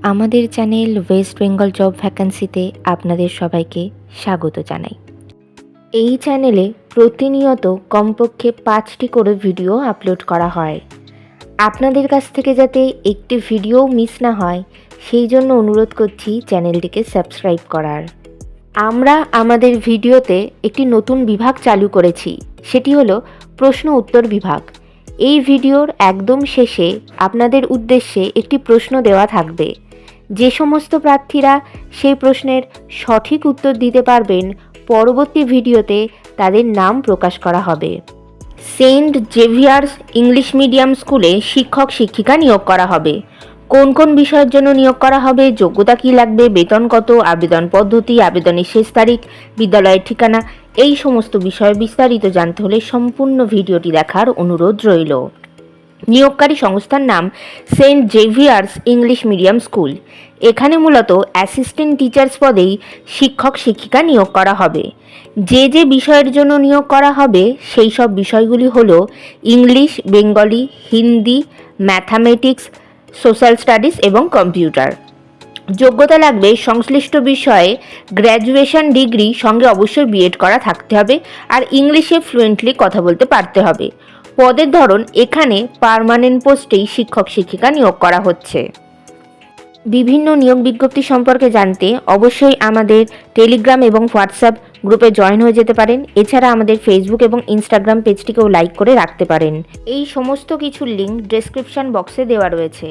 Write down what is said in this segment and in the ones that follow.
আমাদের channel West Bengal job ভ্যাকান্সিতে আপনাদের সবাইকে স্বাগত জানাই। এই চ্যানেলে প্রতিনিয়ত কমপক্ষে 5টি করে ভিডিও আপলোড করা হয়। আপনাদের কাছ থেকে যাতে একটি ভিডিও মিস না হয় সেই জন্য অনুরোধ করছি চ্যানেলটিকে সাবস্ক্রাইব করার। আমরা আমাদের ভিডিওতে একটি নতুন বিভাগ চালু করেছি, সেটি হলো প্রশ্ন উত্তর বিভাগ। এই ভিডিওর একদম শেষে আপনাদের উদ্দেশ্যে একটি প্রশ্ন দেওয়া থাকবে। যে সমস্ত প্রার্থীরা সেই প্রশ্নের সঠিক উত্তর দিতে পারবেন, পরবর্তী ভিডিওতে তাদের নাম প্রকাশ করা হবে। সেন্ট জেভিয়ার্স ইংলিশ মিডিয়াম স্কুলে শিক্ষক শিক্ষিকা নিয়োগ করা হবে। কোন কোন বিষয়ের জন্য নিয়োগ করা হবে, যোগ্যতা কী লাগবে, বেতন কত, আবেদন পদ্ধতি, আবেদনের শেষ তারিখ, বিদ্যালয়ের ঠিকানা, এই সমস্ত বিষয়ে বিস্তারিত জানতে হলে সম্পূর্ণ ভিডিওটি দেখার অনুরোধ রইল। নিয়োগকারী সংস্থার নাম saint Xavier's English medium school. এখানে মূলত অ্যাসিস্ট্যান্ট টিচার্স পদেই শিক্ষক শিক্ষিকা নিয়োগ করা হবে। যে যে বিষয়ের জন্য নিয়োগ করা হবে সেই সব বিষয়গুলি হলো English, Bengali, Hindi, mathematics, social studies এবং কম্পিউটার। যোগ্যতা লাগবে সংশ্লিষ্ট বিষয়ে গ্র্যাজুয়েশন ডিগ্রি, সঙ্গে অবশ্যই বিএড করা থাকতে হবে, আর ইংলিশে ফ্লুয়েন্টলি কথা বলতে পারতে হবে। পদের ধরন এখানে পার্মানেন্ট পোস্টেই শিক্ষক শিক্ষিকা নিয়োগ করা হচ্ছে। বিভিন্ন নিয়োগ বিজ্ঞপ্তি সম্পর্কে জানতে অবশ্যই আমাদের টেলিগ্রাম এবং হোয়াটসঅ্যাপ গ্রুপে জয়েন হয়ে যেতে পারেন। এছাড়া আমাদের ফেসবুক এবং ইনস্টাগ্রাম পেজটিকেও লাইক করে রাখতে পারেন। এই সমস্ত কিছুর লিঙ্ক ডেসক্রিপশন বক্সে দেওয়া রয়েছে।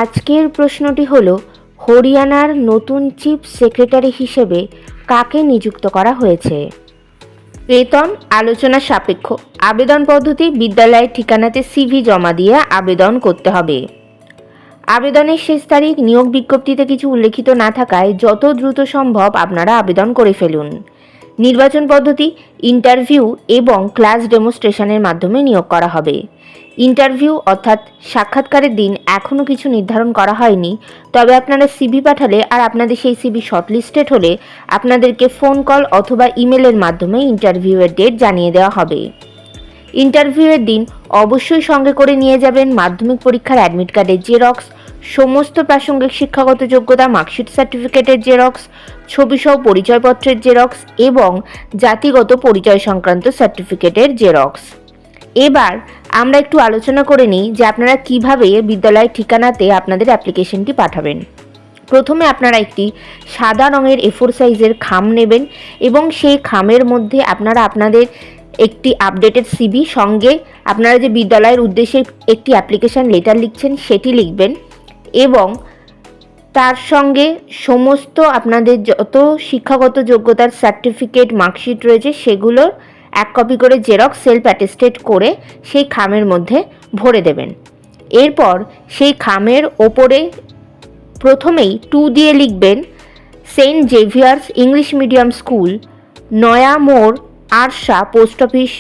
আজকের প্রশ্নটি হলো, হরিয়ানার নতুন চিফ সেক্রেটারি হিসেবে কাকে নিযুক্ত করা হয়েছে? বেতন আলোচনা সাপেক্ষ। আবেদন পদ্ধতি, বিদ্যালয়ের ঠিকানাতে সিভি জমা দিয়ে আবেদন করতে হবে। আবেদনের শেষ তারিখ নিয়োগ বিজ্ঞপ্তিতে কিছু উল্লেখিত না থাকায় যত দ্রুত সম্ভব আপনারা আবেদন করে ফেলুন। নির্বাচন পদ্ধতি ইন্টারভিউ এবং ক্লাস ডেমোস্ট্রেশনের মাধ্যমে নিয়োগ করা হবে। ইন্টারভিউ অর্থাৎ সাক্ষাৎকারের দিন এখনও কিছু নির্ধারণ করা হয়নি, তবে আপনারা সিভি পাঠালে আর আপনাদের সেই সিভি শর্টলিস্টেড হলে আপনাদেরকে ফোন কল অথবা ইমেলের মাধ্যমে ইন্টারভিউয়ের ডেট জানিয়ে দেওয়া হবে। ইন্টারভিউয়ের দিন অবশ্যই সঙ্গে করে নিয়ে যাবেন মাধ্যমিক পরীক্ষার অ্যাডমিট কার্ডের জেরক্স, সমস্ত প্রাসঙ্গিক শিক্ষাগত যোগ্যতা মার্কশিট সার্টিফিকেটের জেরক্স, ছবিসহ পরিচয়পত্রের জেরক্স এবং জাতিগত পরিচয় সংক্রান্ত সার্টিফিকেটের জেরক্স। এবার আমরা একটু আলোচনা করে নিই যে আপনারা কিভাবে বিদ্যালয়ের ঠিকানাতে আপনাদের অ্যাপ্লিকেশনটি পাঠাবেন। প্রথমে আপনারা একটি সাদা রঙের A4 সাইজের খাম নেবেন এবং সেই খামের মধ্যে আপনারা আপনাদের একটি আপডেটেড সিভি, সঙ্গে আপনারা যে বিদ্যালয়ের উদ্দেশ্যে একটি অ্যাপ্লিকেশন লেটার লিখছেন সেটি লিখবেন এবং তার সঙ্গে সমস্ত আপনাদের যত শিক্ষাগত যোগ্যতার সার্টিফিকেট মার্কশিট রয়েছে সেগুলোর এক কপি করে জেরক্স সেলফ অ্যাটেস্টেড করে সেই খামের মধ্যে ভরে দেবেন। এরপর সেই খামের ওপরে প্রথমেই 2 দিয়ে লিখবেন saint Xavier's English medium school, Naya Mor, Arsha, post office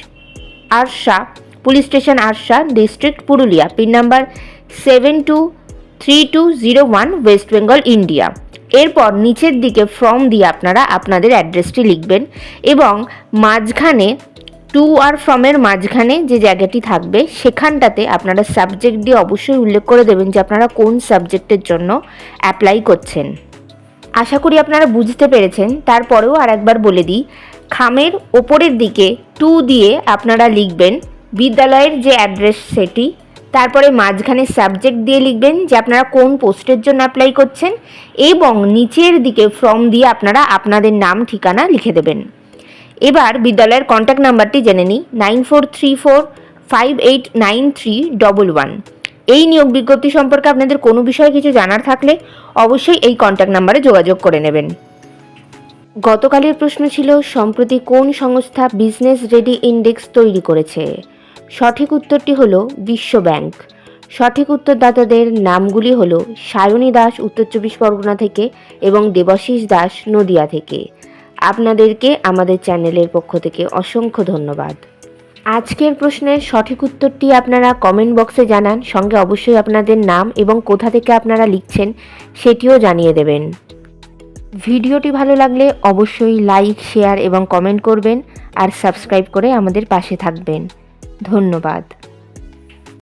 Arsha, police station Arsha, district Purulia, pin number 723201, West Bengal, India. এরপর নিচের দিকে ফর্ম দিয়ে আপনারা আপনাদের অ্যাড্রেসটি লিখবেন এবং মাঝখানে টু আর ফর্মের মাঝখানে যে জায়গাটি থাকবে সেখানটাতে আপনারা সাবজেক্ট দিয়ে অবশ্যই উল্লেখ করে দেবেন যে আপনারা কোন সাবজেক্টের জন্য অ্যাপ্লাই করছেন। আশা করি আপনারা বুঝতে পেরেছেন। তারপরেও আর একবার বলে দিই, খামের ওপরের দিকে 2 দিয়ে আপনারা লিখবেন বিদ্যালয়ের যে অ্যাড্রেস সেটি, তারপরে মাঝখানে সাবজেক্ট দিয়ে লিখবেন যে আপনারা কোন পোস্টের জন্য অ্যাপ্লাই করছেন এবং নিচের দিকে ফর্ম দিয়ে আপনারা আপনাদের নাম ঠিকানা লিখে দেবেন। এবার বিদ্যালয়ের কন্ট্যাক্ট নাম্বারটি জেনে নিই, 9434589311। এই নিয়োগ বিজ্ঞপ্তি সম্পর্কে আপনাদের কোনো বিষয়ে কিছু জানার থাকলে অবশ্যই এই কন্ট্যাক্ট নাম্বারে যোগাযোগ করে নেবেন। গতকালের প্রশ্ন ছিল, সম্প্রতি কোন সংস্থা বিজনেস রেডি ইন্ডেক্স তৈরি করেছে? সঠিক উত্তরটি হলো বিশ্ব ব্যাংক। সঠিক উত্তরদাতাদের নামগুলি হলো সায়নী দাস উত্তর 24 পরগনা থেকে এবং দেবাশিস দাস নদিয়া থেকে। আপনাদেরকে আমাদের চ্যানেলের পক্ষ থেকে অসংখ্য ধন্যবাদ। আজকের প্রশ্নের সঠিক উত্তরটি আপনারা কমেন্ট বক্সে জানান, সঙ্গে অবশ্যই আপনাদের নাম এবং কোথা থেকে আপনারা লিখছেন সেটিও জানিয়ে দেবেন। ভিডিওটি ভালো লাগলে অবশ্যই লাইক, শেয়ার এবং কমেন্ট করবেন আর সাবস্ক্রাইব করে আমাদের পাশে থাকবেন। ধন্যবাদ।